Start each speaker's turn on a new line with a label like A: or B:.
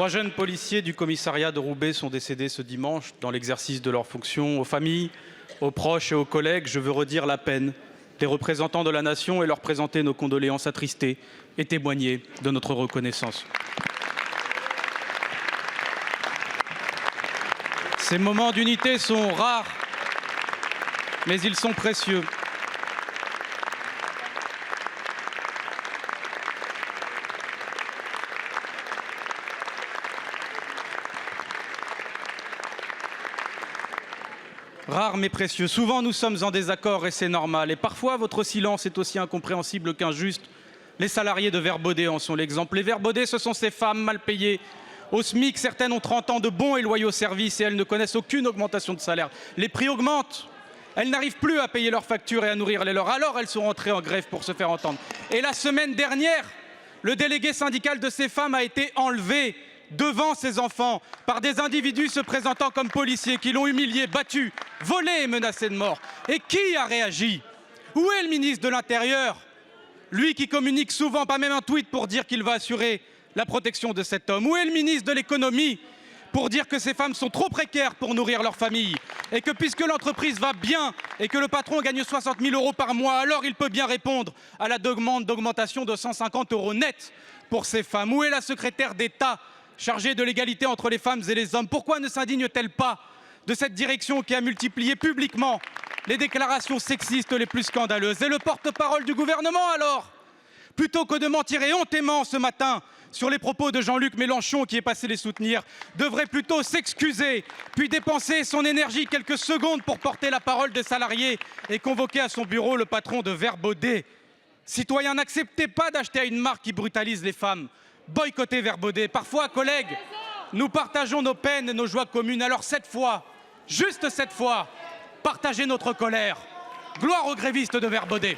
A: 3 jeunes policiers du commissariat de Roubaix sont décédés ce dimanche dans l'exercice de leurs fonctions. Aux familles, aux proches et aux collègues, je veux redire la peine des représentants de la nation et leur présenter nos condoléances attristées et témoigner de notre reconnaissance. Ces moments d'unité sont rares, mais ils sont précieux. Rares mais précieux. Souvent, nous sommes en désaccord et c'est normal. Et parfois, votre silence est aussi incompréhensible qu'injuste. Les salariés de Verbaudet en sont l'exemple. Les Verbaudet, ce sont ces femmes mal payées. Au SMIC, certaines ont 30 ans de bons et loyaux services et elles ne connaissent aucune augmentation de salaire. Les prix augmentent. Elles n'arrivent plus à payer leurs factures et à nourrir les leurs. Alors, elles sont rentrées en grève pour se faire entendre. Et la semaine dernière, le délégué syndical de ces femmes a été enlevé devant ses enfants par des individus se présentant comme policiers qui l'ont humilié, battu, volé et menacé de mort. Et qui a réagi? Où est le ministre de l'Intérieur? Lui qui communique souvent, pas même un tweet, pour dire qu'il va assurer la protection de cet homme. Où est le ministre de l'Économie pour dire que ces femmes sont trop précaires pour nourrir leur famille et que puisque l'entreprise va bien et que le patron gagne 60 000 € par mois, alors il peut bien répondre à la demande d'augmentation de 150 € net pour ces femmes? Où est la secrétaire d'État chargée de l'égalité entre les femmes et les hommes? Pourquoi ne s'indigne-t-elle pas de cette direction qui a multiplié publiquement les déclarations sexistes les plus scandaleuses? Et le porte-parole du gouvernement alors, plutôt que de mentir éhontément ce matin sur les propos de Jean-Luc Mélenchon qui est passé les soutenir, devrait plutôt s'excuser, puis dépenser son énergie quelques secondes pour porter la parole des salariés et convoquer à son bureau le patron de Verbaudet. Citoyens, n'acceptez pas d'acheter à une marque qui brutalise les femmes. Boycotter Verbaudet. Parfois, collègues, nous partageons nos peines et nos joies communes. Alors cette fois, juste cette fois, partagez notre colère. Gloire aux grévistes de Verbaudet.